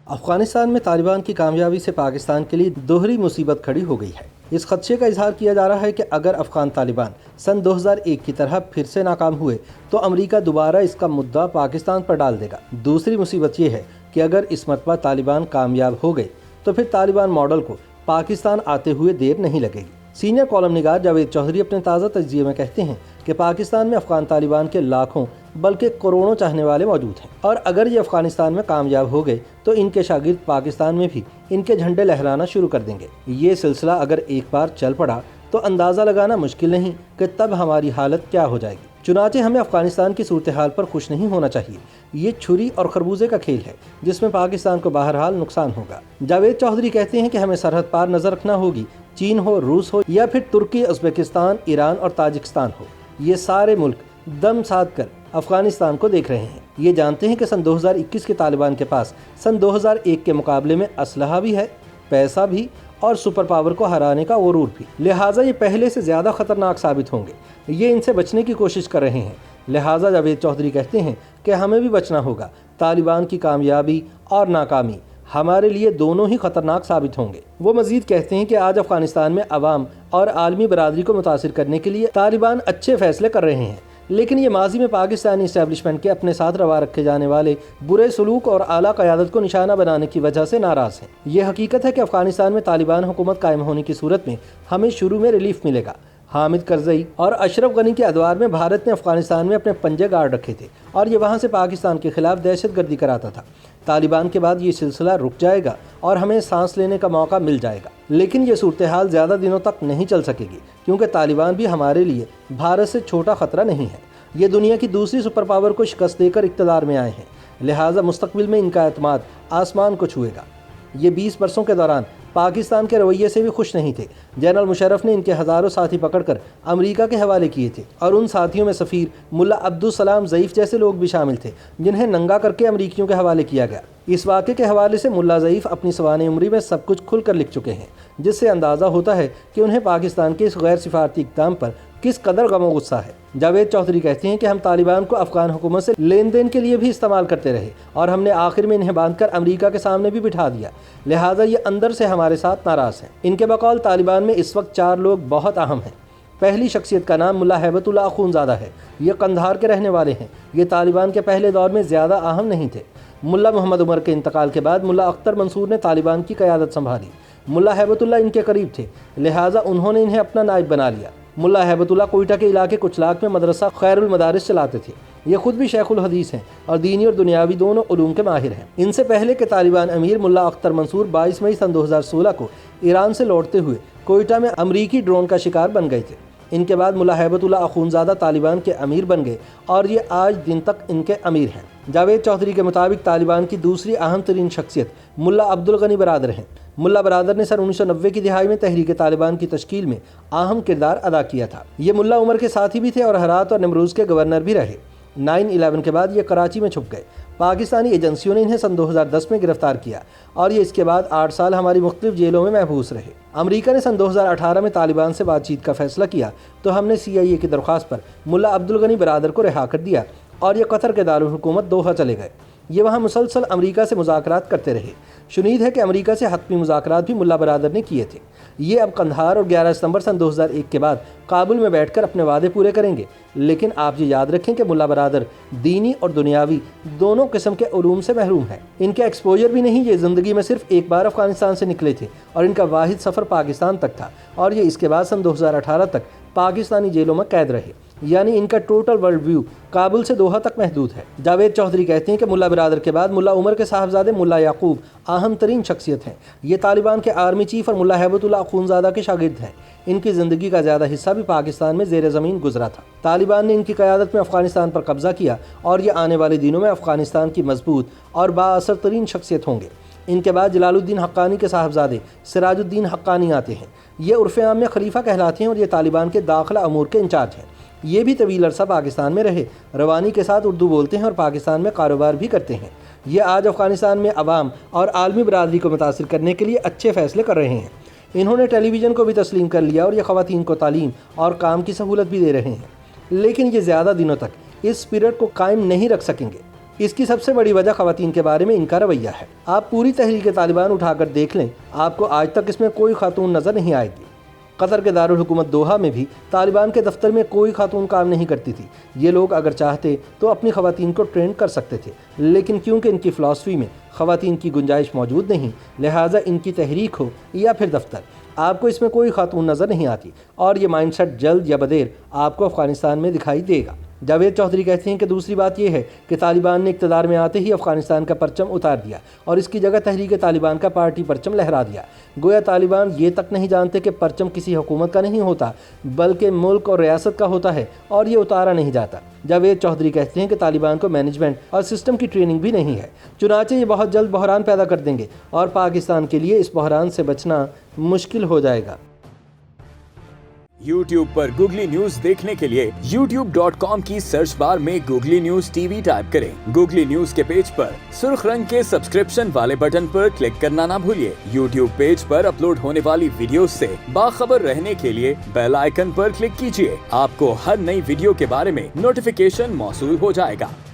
افغانستان میں طالبان کی کامیابی سے پاکستان کے لیے دوہری مصیبت کھڑی ہو گئی ہے۔ اس خدشے کا اظہار کیا جا رہا ہے کہ اگر افغان طالبان سن 2001 کی طرح پھر سے ناکام ہوئے تو امریکہ دوبارہ اس کا مدعا پاکستان پر ڈال دے گا۔ دوسری مصیبت یہ ہے کہ اگر اس مرتبہ طالبان کامیاب ہو گئے تو پھر طالبان ماڈل کو پاکستان آتے ہوئے دیر نہیں لگے گی۔ سینئر کالم نگار جاوید چودھری اپنے تازہ تجزیے میں کہتے ہیں کہ پاکستان میں افغان طالبان کے لاکھوں بلکہ کروڑوں چاہنے والے موجود ہیں، اور اگر یہ افغانستان میں کامیاب ہو گئے تو ان کے شاگرد پاکستان میں بھی ان کے جھنڈے لہرانا شروع کر دیں گے۔ یہ سلسلہ اگر ایک بار چل پڑا تو اندازہ لگانا مشکل نہیں کہ تب ہماری حالت کیا ہو جائے گی۔ چنانچہ ہمیں افغانستان کی صورتحال پر خوش نہیں ہونا چاہیے۔ یہ چھری اور خربوزے کا کھیل ہے جس میں پاکستان کو بہرحال نقصان ہوگا۔ جاوید چودھری کہتے ہیں کہ ہمیں سرحد پار نظر رکھنا ہوگی، چین ہو، روس ہو یا پھر ترکی، ازبکستان، ایران اور تاجکستان ہو، یہ سارے ملک دم ساتھ کر افغانستان کو دیکھ رہے ہیں۔ یہ جانتے ہیں کہ سن 2021 کے طالبان کے پاس سن 2001 کے مقابلے میں اسلحہ بھی ہے، پیسہ بھی اور سپر پاور کو ہرانے کا غرور بھی، لہٰذا یہ پہلے سے زیادہ خطرناک ثابت ہوں گے۔ یہ ان سے بچنے کی کوشش کر رہے ہیں، لہٰذا جاوید چودھری کہتے ہیں کہ ہمیں بھی بچنا ہوگا۔ طالبان کی کامیابی اور ناکامی ہمارے لیے دونوں ہی خطرناک ثابت ہوں گے۔ وہ مزید کہتے ہیں کہ آج افغانستان میں عوام اور عالمی برادری کو متاثر کرنے کے لیے طالبان اچھے فیصلے کر رہے ہیں، لیکن یہ ماضی میں پاکستانی اسٹیبلشمنٹ کے اپنے ساتھ روا رکھے جانے والے برے سلوک اور اعلیٰ قیادت کو نشانہ بنانے کی وجہ سے ناراض ہیں۔ یہ حقیقت ہے کہ افغانستان میں طالبان حکومت قائم ہونے کی صورت میں ہمیں شروع میں ریلیف ملے گا۔ حامد کرزئی اور اشرف غنی کے ادوار میں بھارت نے افغانستان میں اپنے پنجے گاڑ رکھے تھے اور یہ وہاں سے پاکستان کے خلاف دہشت گردی کراتا تھا۔ طالبان کے بعد یہ سلسلہ رک جائے گا اور ہمیں سانس لینے کا موقع مل جائے گا، لیکن یہ صورتحال زیادہ دنوں تک نہیں چل سکے گی، کیونکہ طالبان بھی ہمارے لیے بھارت سے چھوٹا خطرہ نہیں ہے۔ یہ دنیا کی دوسری سپر پاور کو شکست دے کر اقتدار میں آئے ہیں، لہٰذا مستقبل میں ان کا اعتماد آسمان کو چھوئے گا۔ یہ 20 برسوں کے دوران پاکستان کے رویے سے بھی خوش نہیں تھے۔ جنرل مشرف نے ان کے ہزاروں ساتھی پکڑ کر امریکہ کے حوالے کیے تھے، اور ان ساتھیوں میں سفیر ملا عبدالسلام ضعیف جیسے لوگ بھی شامل تھے جنہیں ننگا کر کے امریکیوں کے حوالے کیا گیا۔ اس واقعے کے حوالے سے ملا ضعیف اپنی سوانح عمری میں سب کچھ کھل کر لکھ چکے ہیں، جس سے اندازہ ہوتا ہے کہ انہیں پاکستان کے اس غیر سفارتی اقدام پر کس قدر غم و غصہ ہے۔ جاوید چودھری کہتے ہیں کہ ہم طالبان کو افغان حکومت سے لین دین کے لیے بھی استعمال کرتے رہے اور ہم نے آخر میں انہیں باندھ کر امریکہ کے سامنے بھی بٹھا دیا، لہٰذا یہ اندر سے ہمارے ساتھ ناراض ہیں۔ ان کے بقول طالبان میں اس وقت 4 لوگ بہت اہم ہیں۔ پہلی شخصیت کا نام ملا ہیبت اللہ اخونزادہ ہے۔ یہ قندھار کے رہنے والے ہیں۔ یہ طالبان کے پہلے دور میں زیادہ اہم نہیں تھے۔ ملا محمد عمر کے انتقال کے بعد ملا اختر منصور نے طالبان کی قیادت سنبھالی۔ ملا ہیبت اللہ ان کے قریب تھے، لہٰذا انہوں نے انہیں اپنا نائب بنا لیا۔ ملا ہیبت اللہ کوئٹہ کے علاقے کچلاک میں مدرسہ خیر المدارس چلاتے تھے۔ یہ خود بھی شیخ الحدیث ہیں اور دینی اور دنیاوی دونوں علوم کے ماہر ہیں۔ ان سے پہلے کہ طالبان امیر ملا اختر منصور 22 مئی سن 2016 کو ایران سے لوٹتے ہوئے کوئٹہ میں امریکی ڈرون کا شکار بن گئے تھے۔ ان کے بعد ملا ہیبت اللہ اخونزادہ طالبان کے امیر بن گئے اور یہ آج دن تک ان کے امیر ہیں۔ جاوید چودھری کے مطابق طالبان کی دوسری اہم ترین شخصیت ملا عبدالغنی برادر ہیں۔ ملا برادر نے سن 1990 کی دہائی میں تحریک طالبان کی تشکیل میں اہم کردار ادا کیا تھا۔ یہ ملا عمر کے ساتھی بھی تھے اور ہرات اور نیمروز کے گورنر بھی رہے۔ 9/11 کے بعد یہ کراچی میں چھپ گئے۔ پاکستانی ایجنسیوں نے انہیں سن 2010 میں گرفتار کیا اور یہ اس کے بعد 8 سال ہماری مختلف جیلوں میں محبوس رہے۔ امریکہ نے سن 2018 میں طالبان سے بات چیت کا فیصلہ کیا تو ہم نے CIA کی درخواست پر ملا عبدالغنی برادر کو رہا کر دیا اور یہ قطر کے دارالحکومت دوحہ چلے گئے۔ یہ وہاں مسلسل امریکہ سے مذاکرات کرتے رہے۔ شنید ہے کہ امریکہ سے حتمی مذاکرات بھی ملا برادر نے کیے تھے۔ یہ اب قندھار اور 11 ستمبر سن 2001 کے بعد کابل میں بیٹھ کر اپنے وعدے پورے کریں گے، لیکن آپ یہ یاد رکھیں کہ ملا برادر دینی اور دنیاوی دونوں قسم کے علوم سے محروم ہیں۔ ان کے ایکسپوجر بھی نہیں۔ یہ زندگی میں صرف ایک بار افغانستان سے نکلے تھے اور ان کا واحد سفر پاکستان تک تھا، اور یہ اس کے بعد سن 2018 تک پاکستانی جیلوں میں قید رہے، یعنی ان کا ٹوٹل ورلڈ ویو کابل سے دوحہ تک محدود ہے۔ جاوید چودھری کہتے ہیں کہ ملا برادر کے بعد ملا عمر کے صاحبزادے ملا یعقوب اہم ترین شخصیت ہیں۔ یہ طالبان کے آرمی چیف اور ملا ہیبت اللہ اخونزادہ کے شاگرد ہیں۔ ان کی زندگی کا زیادہ حصہ بھی پاکستان میں زیر زمین گزرا تھا۔ طالبان نے ان کی قیادت میں افغانستان پر قبضہ کیا اور یہ آنے والے دنوں میں افغانستان کی مضبوط اور بااثر ترین شخصیت ہوں گے۔ ان کے بعد جلال الدین حقانی کے صاحبزادے سراج الدین حقانی آتے ہیں۔ یہ عرف عام میں خلیفہ کہلاتے ہیں اور یہ طالبان کے داخلہ امور کے انچارج ہیں۔ یہ بھی طویل عرصہ پاکستان میں رہے، روانی کے ساتھ اردو بولتے ہیں اور پاکستان میں کاروبار بھی کرتے ہیں۔ یہ آج افغانستان میں عوام اور عالمی برادری کو متاثر کرنے کے لیے اچھے فیصلے کر رہے ہیں۔ انہوں نے ٹیلی ویژن کو بھی تسلیم کر لیا اور یہ خواتین کو تعلیم اور کام کی سہولت بھی دے رہے ہیں، لیکن یہ زیادہ دنوں تک اس اسپرٹ کو قائم نہیں رکھ سکیں گے۔ اس کی سب سے بڑی وجہ خواتین کے بارے میں ان کا رویہ ہے۔ آپ پوری تحریک طالبان اٹھا کر دیکھ لیں، آپ کو آج تک اس میں کوئی خاتون نظر نہیں آئے گی۔ قطر کے دارالحکومت دوحہ میں بھی طالبان کے دفتر میں کوئی خاتون کام نہیں کرتی تھی۔ یہ لوگ اگر چاہتے تو اپنی خواتین کو ٹرین کر سکتے تھے، لیکن کیونکہ ان کی فلسفی میں خواتین کی گنجائش موجود نہیں، لہٰذا ان کی تحریک ہو یا پھر دفتر، آپ کو اس میں کوئی خاتون نظر نہیں آتی، اور یہ مائنڈ سیٹ جلد یا بدیر آپ کو افغانستان میں دکھائی دے گا۔ جاوید چودھری کہتے ہیں کہ دوسری بات یہ ہے کہ طالبان نے اقتدار میں آتے ہی افغانستان کا پرچم اتار دیا اور اس کی جگہ تحریک طالبان کا پارٹی پرچم لہرا دیا۔ گویا طالبان یہ تک نہیں جانتے کہ پرچم کسی حکومت کا نہیں ہوتا بلکہ ملک اور ریاست کا ہوتا ہے، اور یہ اتارا نہیں جاتا۔ جاوید چودھری کہتے ہیں کہ طالبان کو مینجمنٹ اور سسٹم کی ٹریننگ بھی نہیں ہے، چنانچہ یہ بہت جلد بحران پیدا کر دیں گے اور پاکستان کے لیے اس بحران سے بچنا مشکل ہو جائے گا۔ YouTube پر گوگلی نیوز دیکھنے کے لیے youtube.com کی سرچ بار میں googly news T V type کریں۔ گوگلی نیوز کے پیج پر سرخ رنگ کے سبسکرپشن والے بٹن پر کلک کرنا نہ بھولیے۔ YouTube پیج پر اپلوڈ ہونے والی ویڈیوز سے باخبر رہنے کے لیے بیل آئیکن پر کلک کیجیے۔ آپ کو ہر نئی ویڈیو کے بارے میں نوٹیفیکیشن موصول ہو جائے گا۔